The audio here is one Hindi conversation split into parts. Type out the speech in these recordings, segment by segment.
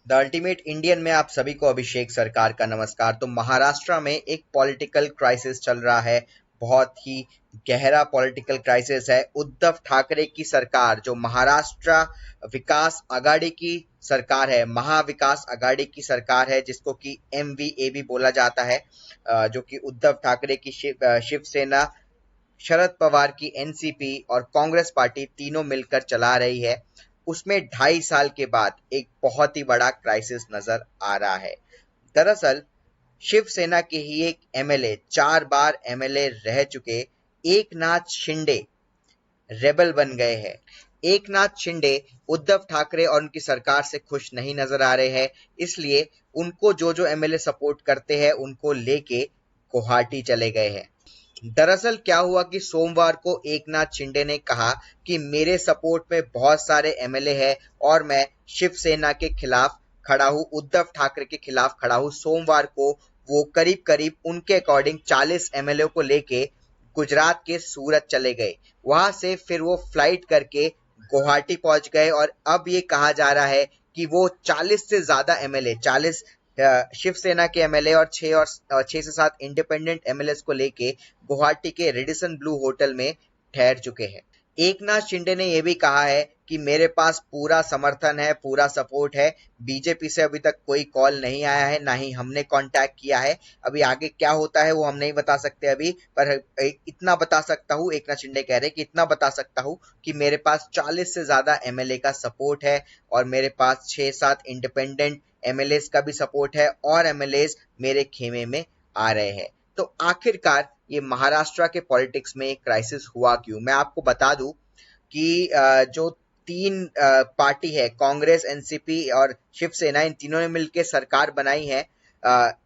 द अल्टीमेट इंडियन में आप सभी को अभिषेक सरकार का नमस्कार। तो महाराष्ट्र में एक पॉलिटिकल क्राइसिस चल रहा है, बहुत ही गहरा पॉलिटिकल क्राइसिस है। उद्धव ठाकरे की सरकार, जो महाराष्ट्र विकास आघाड़ी की सरकार है, महाविकास आघाड़ी की सरकार है, जिसको कि MVA भी बोला जाता है, जो कि उद्धव ठाकरे की शिवसेना, शरद पवार की NCP और कांग्रेस पार्टी तीनों मिलकर चला रही है, उसमें 2.5 साल के बाद एक बहुत ही बड़ा क्राइसिस नजर आ रहा है। दरअसल शिवसेना के ही एक MLA, 4 बार MLA रह चुके एकनाथ शिंदे रेबल बन गए हैं। एकनाथ शिंदे उद्धव ठाकरे और उनकी सरकार से खुश नहीं नजर आ रहे हैं, इसलिए उनको जो जो MLA सपोर्ट करते हैं उनको लेके गुवाहाटी चले गए हैं। दरअसल क्या हुआ कि सोमवार को एकनाथ शिंदे ने कहा कि मेरे सपोर्ट में बहुत सारे MLA हैं और मैं शिवसेना के खिलाफ खड़ा हूं, उद्धव ठाकरे के खिलाफ खड़ा हूं। सोमवार को वो करीब करीब उनके अकॉर्डिंग 40 MLA को लेके गुजरात के सूरत चले गए। वहां से फिर वो फ्लाइट करके गुवाहाटी पहुंच गए और अब ये कहा जा रहा है कि वो 40 से ज्यादा MLA, 40 शिवसेना के MLA और 6 से 7 इंडिपेंडेंट MLAs को लेके गुवाहाटी के रेडिसन ब्लू होटल में ठहर चुके हैं। एकनाथ शिंदे ने यह भी कहा है कि मेरे पास पूरा समर्थन है, पूरा सपोर्ट है। बीजेपी से अभी तक कोई कॉल नहीं आया है, ना ही हमने कांटेक्ट किया है। अभी आगे क्या होता है वो हम नहीं बता सकते अभी, पर इतना बता सकता हूँ, एकनाथ शिंदे कह रहे हैं कि इतना बता सकता हूँ कि मेरे पास 40 से ज्यादा MLA का सपोर्ट है और मेरे पास 6-7 इंडिपेंडेंट MLAs का भी सपोर्ट है और MLAs मेरे खेमे में आ रहे हैं। तो आखिरकार ये महाराष्ट्र के पॉलिटिक्स में एक क्राइसिस हुआ क्यों? मैं आपको बता दूं कि जो तीन पार्टी है, कांग्रेस, NCP और शिवसेना, इन तीनों ने मिलकर सरकार बनाई है।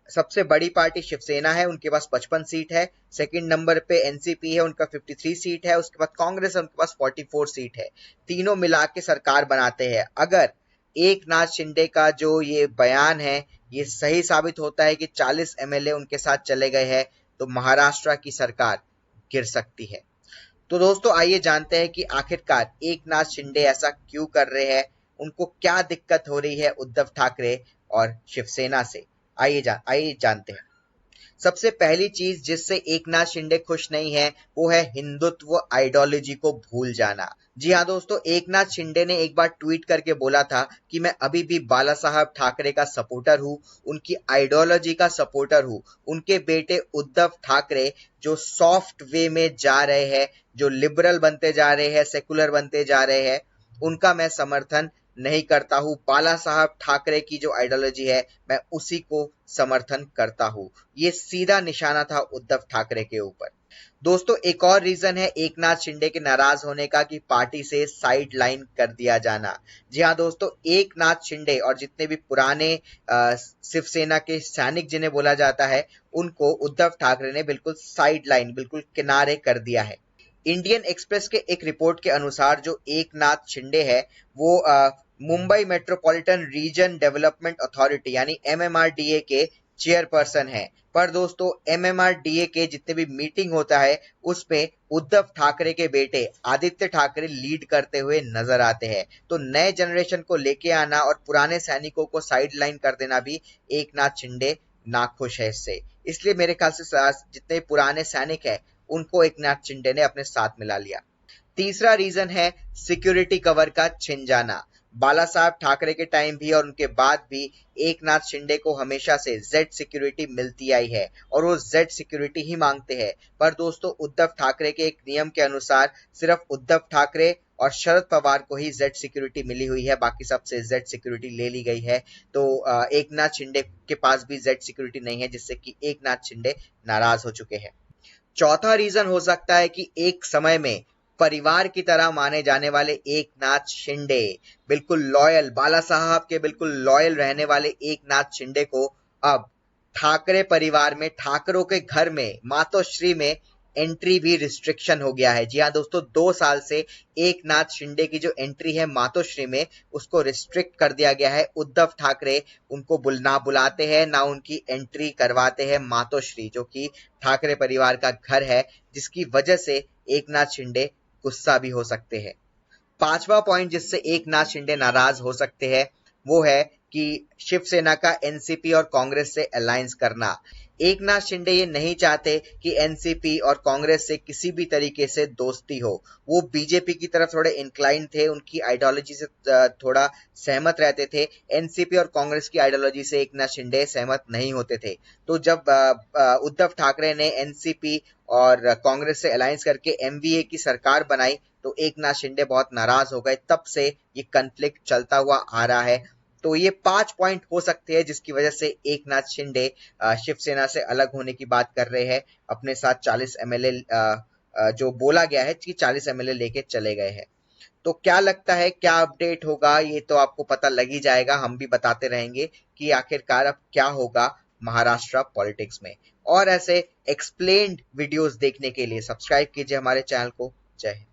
सबसे बड़ी पार्टी शिवसेना है, उनके पास 55 सीट है। सेकंड नंबर पे NCP है, उनका 53 सीट है। उसके बाद कांग्रेस है, उनके पास 44 सीट है। तीनों मिला के सरकार बनाते हैं। अगर एकनाथ शिंदे का जो ये बयान है ये सही साबित होता है कि 40 MLA उनके साथ चले गए हैं, तो महाराष्ट्र की सरकार गिर सकती है। तो दोस्तों आइए जानते हैं कि आखिरकार एकनाथ शिंदे ऐसा क्यों कर रहे हैं, उनको क्या दिक्कत हो रही है उद्धव ठाकरे और शिवसेना से। आइए जानते हैं। सबसे पहली चीज जिससे एकनाथ शिंदे खुश नहीं है वो है हिंदुत्व आइडियोलॉजी को भूल जाना। जी हाँ दोस्तों, एकनाथ शिंदे ने एक बार ट्वीट करके बोला था कि मैं अभी भी बाला साहब ठाकरे का सपोर्टर हूँ, उनकी आइडियोलॉजी का सपोर्टर हूँ। उनके बेटे उद्धव ठाकरे जो सॉफ्ट वे में जा रहे हैं, जो लिबरल बनते जा रहे हैं, सेकुलर बनते जा रहे हैं, उनका मैं समर्थन नहीं करता हूं। बाला साहब ठाकरे की जो आइडियोलॉजी है मैं उसी को समर्थन करता हूं। ये सीधा निशाना था उद्धव ठाकरे के ऊपर। दोस्तों एक और रीजन है एकनाथ शिंदे के नाराज होने का कि पार्टी से साइड लाइन कर दिया जाना। जी हाँ दोस्तों, एकनाथ शिंदे और जितने भी पुराने शिवसेना के सैनिक जिन्हें बोला जाता है, उनको उद्धव ठाकरे ने बिल्कुल साइड लाइन, बिल्कुल किनारे कर दिया है। इंडियन एक्सप्रेस के एक रिपोर्ट के अनुसार जो एकनाथ शिंदे है वो Mumbai metropolitan region development authority यानी MMRDA के चेयरपर्सन है। पर दोस्तों MMRDA के जितने भी मीटिंग होता है उसमें उद्धव ठाकरे के बेटे आदित्य ठाकरे लीड करते हुए नजर आते हैं। तो नए जनरेशन को लेके आना और पुराने सैनिकों को साइड लाइन कर देना भी एकनाथ शिंदे नाखुश है इससे। इसलिए मेरे ख्याल से जितने पुराने सैनिक है उनको एकनाथ शिंदे ने अपने साथ मिला लिया। तीसरा रीजन है सिक्योरिटी कवर का छिन जाना। बाला साहब ठाकरे के टाइम भी और उनके बाद भी एकनाथ शिंदे को हमेशा से जेड सिक्योरिटी मिलती आई है और वो जेड सिक्योरिटी ही मांगते हैं। पर दोस्तों उद्धव ठाकरे के एक नियम के अनुसार सिर्फ उद्धव ठाकरे और शरद पवार को ही जेड सिक्योरिटी मिली हुई है, बाकी सबसे जेड सिक्योरिटी ले ली गई है। तो एकनाथ शिंदे के पास भी जेड सिक्योरिटी नहीं है, जिससे कि एकनाथ शिंदे नाराज हो चुके हैं। चौथा रीजन हो सकता है कि एक समय में परिवार की तरह माने जाने वाले एकनाथ शिंदे, बिल्कुल लॉयल, बाला साहब के बिल्कुल लॉयल रहने वाले एकनाथ शिंदे को अब ठाकरे परिवार में, ठाकरों के घर में, मातोश्री में एंट्री भी रिस्ट्रिक्शन हो गया है। जी हाँ दोस्तों, 2 साल से एकनाथ शिंदे की जो एंट्री है मातोश्री में उसको रिस्ट्रिक्ट कर दिया गया है। उद्धव ठाकरे उनको ना बुलाते हैं, ना उनकी एंट्री करवाते हैं मातोश्री, जो कि ठाकरे परिवार का घर है, जिसकी वजह से एकनाथ शिंदे गुस्सा भी हो सकते हैं। पांचवा पॉइंट जिससे एकनाथ शिंदे नाराज हो सकते हैं वो है कि शिवसेना का एनसीपी और कांग्रेस से अलायंस करना। एकनाथ शिंदे ये नहीं चाहते कि एनसीपी और कांग्रेस से किसी भी तरीके से दोस्ती हो। वो बीजेपी की तरफ थोड़े इंक्लाइन थे, उनकी आइडियोलॉजी से थोड़ा सहमत रहते थे। एनसीपी और कांग्रेस की आइडियोलॉजी से एकनाथ शिंदे सहमत नहीं होते थे। तो जब उद्धव ठाकरे ने एनसीपी और कांग्रेस से अलायंस करके एमवीए की सरकार बनाई तो एकनाथ शिंदे बहुत नाराज हो गए। तब से ये कन्फ्लिक्ट चलता हुआ आ रहा है। तो ये 5 पॉइंट हो सकते हैं जिसकी वजह से एकनाथ शिंदे शिवसेना से अलग होने की बात कर रहे हैं। अपने साथ 40 एमएलए जो बोला गया है कि 40 एमएलए लेके चले गए हैं। तो क्या लगता है, क्या अपडेट होगा, ये तो आपको पता लग ही जाएगा। हम भी बताते रहेंगे कि आखिरकार अब क्या होगा महाराष्ट्र पॉलिटिक्स में। और ऐसे एक्सप्लेन्ड वीडियोस देखने के लिए सब्सक्राइब कीजिए हमारे चैनल को। जय हिंद।